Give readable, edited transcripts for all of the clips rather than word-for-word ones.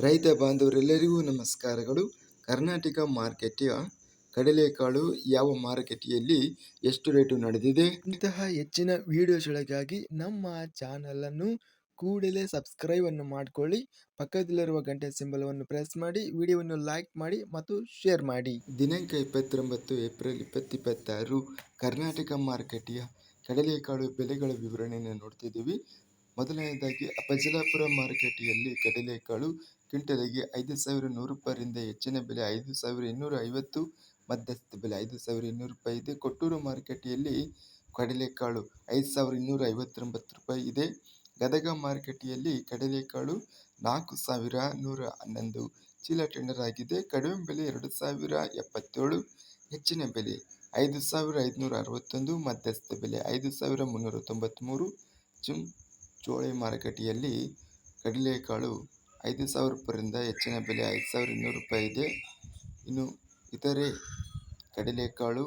ರೈತ ಬಾಂಧವರೆಲ್ಲರಿಗೂ ನಮಸ್ಕಾರಗಳು. ಕರ್ನಾಟಕ ಮಾರ್ಕೆಟಿಯ ಕಡಲೆಕಾಳು ಯಾವ ಮಾರುಕಟ್ಟೆಯಲ್ಲಿ ಎಷ್ಟು ರೇಟು ನಡೆದಿದೆ, ಇಂತಹ ಹೆಚ್ಚಿನ ವಿಡಿಯೋಸ್ಗಳಿಗಾಗಿ ನಮ್ಮ ಚಾನಲನ್ನು ಕೂಡಲೇ ಸಬ್ಸ್ಕ್ರೈಬ್ ಅನ್ನು ಮಾಡಿಕೊಳ್ಳಿ. ಪಕ್ಕದಲ್ಲಿರುವ ಗಂಟೆ ಸಿಂಬಲವನ್ನು ಪ್ರೆಸ್ ಮಾಡಿ, ವಿಡಿಯೋವನ್ನು ಲೈಕ್ ಮಾಡಿ ಮತ್ತು ಶೇರ್ ಮಾಡಿ. ದಿನಾಂಕ 29 ಏಪ್ರಿಲ್ 2026 ಕರ್ನಾಟಕ ಮಾರುಕಟ್ಟೆಯ ಕಡಲೆಕಾಳು ಬೆಲೆಗಳ ವಿವರಣೆಯನ್ನು ನೋಡ್ತಿದ್ದೀವಿ. ಮೊದಲನೇದಾಗಿ ಅಫಜಲಾಪುರ ಮಾರುಕಟ್ಟೆಯಲ್ಲಿ ಕಡಲೆಕಾಳು ಕ್ವಿಂಟಲಿಗೆ 5,100 ರೂಪಾಯಿಯಿಂದ ಹೆಚ್ಚಿನ ಬೆಲೆ 5,250, ಮಧ್ಯಸ್ಥ ಬೆಲೆ 5,200 ರೂಪಾಯಿ ಇದೆ. ಕೊಟ್ಟೂರು ಮಾರುಕಟ್ಟೆಯಲ್ಲಿ ಕಡಲೆಕಾಳು 5,259 ರೂಪಾಯಿ ಇದೆ. ಗದಗ ಮಾರುಕಟ್ಟೆಯಲ್ಲಿ ಕಡಲೆಕಾಳು 4,111 ಚೀಲ ಟೆಂಡರ್ ಆಗಿದೆ. ಕಡಿಮೆ ಬೆಲೆ 2,077, ಹೆಚ್ಚಿನ ಬೆಲೆ 5,561, ಮಧ್ಯಸ್ಥ ಬೆಲೆ 5,393. ಚಿಂಚೋಳಿ ಮಾರುಕಟ್ಟೆಯಲ್ಲಿ ಕಡಲೆಕಾಳು 5,000 ರೂಪಾಯಿಯಿಂದ ಹೆಚ್ಚಿನ ಬೆಲೆ 5,200 ರೂಪಾಯಿ ಇದೆ. ಇನ್ನು ಇತರೆ ಕಡಲೆಕಾಳು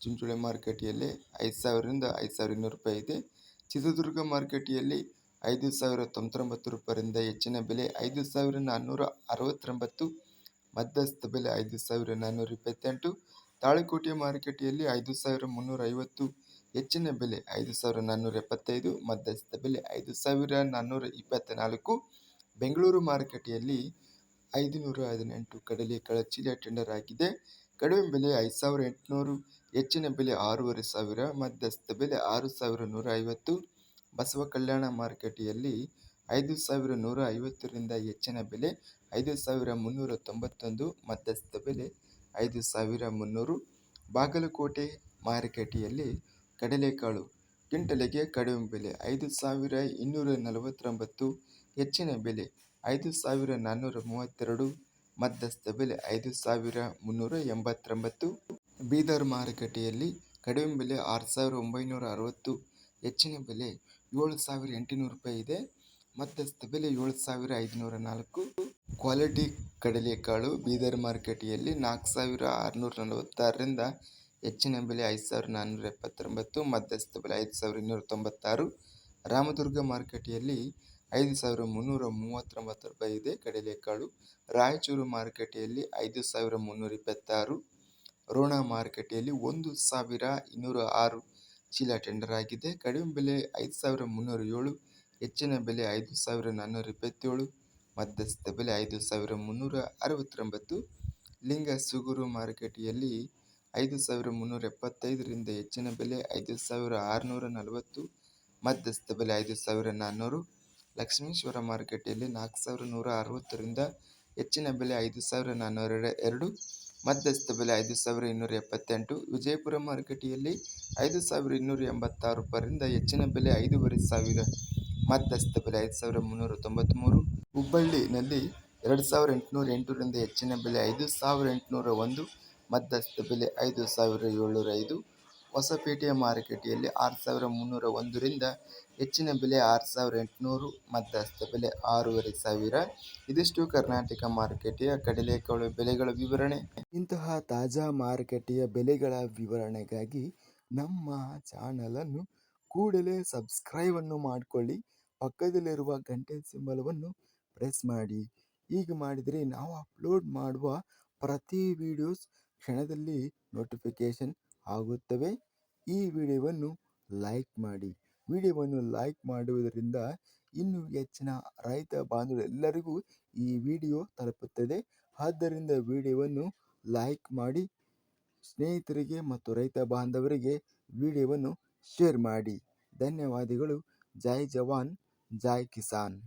ಚಿಂಚೋಳಿ ಮಾರುಕಟ್ಟೆಯಲ್ಲಿ 5,000ರಿಂದ 5,200 ರೂಪಾಯಿ ಇದೆ. ಚಿತ್ರದುರ್ಗ ಮಾರುಕಟ್ಟೆಯಲ್ಲಿ 5,099 ರೂಪಾಯಿಯಿಂದ ಹೆಚ್ಚಿನ ಬೆಲೆ 5,469, ಮಧ್ಯಸ್ಥ ಬೆಲೆ 5,428. ತಾಳಿಕೋಟೆ ಮಾರುಕಟ್ಟೆಯಲ್ಲಿ 5,350, ಹೆಚ್ಚಿನ ಬೆಲೆ 5,475, ಮಧ್ಯಸ್ಥ ಬೆಲೆ 5,424. ಬೆಂಗಳೂರು ಮಾರುಕಟ್ಟೆಯಲ್ಲಿ 518 ಕಡಲೆಕಾಳು ಚೀಲ ಟೆಂಡರ್ ಆಗಿದೆ. ಕಡಿಮೆ ಬೆಲೆ 5,800, ಹೆಚ್ಚಿನ ಬೆಲೆ 6,500, ಮಧ್ಯಸ್ಥ ಬೆಲೆ 6,150. ಬಸವ ಕಲ್ಯಾಣ ಮಾರುಕಟ್ಟೆಯಲ್ಲಿ 5,150ರಿಂದ ಹೆಚ್ಚಿನ ಬೆಲೆ 5,391, ಮಧ್ಯಸ್ಥ ಬೆಲೆ 5,300. ಬಾಗಲಕೋಟೆ ಮಾರುಕಟ್ಟೆಯಲ್ಲಿ ಕಡಲೆಕಾಳು ಕ್ವಿಂಟಲಿಗೆ ಕಡಿಮೆ ಬೆಲೆ 5,249, ಹೆಚ್ಚಿನ ಬೆಲೆ 5,432, ಮಧ್ಯಸ್ಥ ಬೆಲೆ 5,389. ಬೀದರ್ ಮಾರುಕಟ್ಟೆಯಲ್ಲಿ ಕಡಿಮೆ ಬೆಲೆ 6,960, ಹೆಚ್ಚಿನ ಬೆಲೆ 7,800 ರೂಪಾಯಿ ಇದೆ. ಮಧ್ಯಸ್ಥ ಬೆಲೆ 7,504. ಕ್ವಾಲಿಟಿ ಕಡಲೆಕಾಳು ಬೀದರ್ ಮಾರುಕಟ್ಟೆಯಲ್ಲಿ 4,646ರಿಂದ ಹೆಚ್ಚಿನ ಬೆಲೆ 5,479, ಮಧ್ಯಸ್ಥ ಬೆಲೆ 5,296. ರಾಮದುರ್ಗ ಮಾರುಕಟ್ಟೆಯಲ್ಲಿ 5,339 ರೂಪಾಯಿ ಇದೆ ಕಡಲೆಕಾಳು. ರಾಯಚೂರು ಮಾರುಕಟ್ಟೆಯಲ್ಲಿ 5,326. ರೋಣ ಮಾರುಕಟ್ಟೆಯಲ್ಲಿ 1,206 ಚೀಲ ಟೆಂಡರ್ ಆಗಿದೆ. ಕಡಿಮೆ ಬೆಲೆ 5,307, ಹೆಚ್ಚಿನ ಬೆಲೆ 5,427, ಮಧ್ಯಸ್ಥ ಬೆಲೆ 5,369. ಲಿಂಗಸುಗೂರು ಮಾರುಕಟ್ಟೆಯಲ್ಲಿ 5,375ರಿಂದ ಹೆಚ್ಚಿನ ಬೆಲೆ 5,640, ಮಧ್ಯಸ್ಥ ಬೆಲೆ 5,400. ಲಕ್ಷ್ಮೇಶ್ವರ ಮಾರುಕಟ್ಟೆಯಲ್ಲಿ 4,160ರಿಂದ ಹೆಚ್ಚಿನ ಬೆಲೆ 5,402, ಮಧ್ಯಸ್ಥ ಬೆಲೆ 5,278. ವಿಜಯಪುರ ಮಾರುಕಟ್ಟೆಯಲ್ಲಿ 5,286 ರೂಪಾಯಿಯಿಂದ ಹೆಚ್ಚಿನ ಬೆಲೆ 5,500, ಮಧ್ಯಸ್ಥ ಬೆಲೆ 5,393. ಹುಬ್ಬಳ್ಳಿನಲ್ಲಿ 2,808ರಿಂದ ಹೆಚ್ಚಿನ ಬೆಲೆ 5,801, ಮಧ್ಯಸ್ಥ ಬೆಲೆ 5,705. ಹೊಸಪೇಟೆ ಮಾರುಕಟ್ಟೆಯಲ್ಲಿ 6,301ರಿಂದ ಹೆಚ್ಚಿನ ಬೆಲೆ 6,800, ಮಧ್ಯಸ್ಥ ಬೆಲೆ 6,500. ಇದಿಷ್ಟು ಕರ್ನಾಟಕ ಮಾರುಕಟ್ಟೆಯ ಕಡಲೆಕಾಳು ಬೆಲೆಗಳ ವಿವರಣೆ. ಇಂತಹ ತಾಜಾ ಮಾರುಕಟ್ಟೆಯ ಬೆಲೆಗಳ ವಿವರಣೆಗಾಗಿ ನಮ್ಮ ಚಾನಲನ್ನು ಕೂಡಲೇ ಸಬ್ಸ್ಕ್ರೈಬ್ ಅನ್ನು ಮಾಡಿಕೊಳ್ಳಿ. ಪಕ್ಕದಲ್ಲಿರುವ ಗಂಟೆ ಸಿಂಬಲವನ್ನು ಪ್ರೆಸ್ ಮಾಡಿ. ಹೀಗೆ ಮಾಡಿದರೆ ನಾವು ಅಪ್ಲೋಡ್ ಮಾಡುವ ಪ್ರತಿ ವಿಡಿಯೋಸ್ ಕ್ಷಣದಲ್ಲಿ ನೋಟಿಫಿಕೇಶನ್ ಆಗುತ್ತವೆ. ಈ ವಿಡಿಯೋವನ್ನು ಲೈಕ್ ಮಾಡಿ. ವಿಡಿಯೋವನ್ನು ಲೈಕ್ ಮಾಡುವುದರಿಂದ ಇನ್ನೂ ಹೆಚ್ಚಿನ ರೈತ ಬಾಂಧವರೆಲ್ಲರಿಗೂ ಈ ವಿಡಿಯೋ ತಲುಪುತ್ತದೆ. ಆದ್ದರಿಂದ ವಿಡಿಯೋವನ್ನು ಲೈಕ್ ಮಾಡಿ, ಸ್ನೇಹಿತರಿಗೆ ಮತ್ತು ರೈತ ಬಾಂಧವರಿಗೆ ವಿಡಿಯೋವನ್ನು ಶೇರ್ ಮಾಡಿ. ಧನ್ಯವಾದಗಳು. ಜೈ ಜವಾನ್, ಜೈ ಕಿಸಾನ್.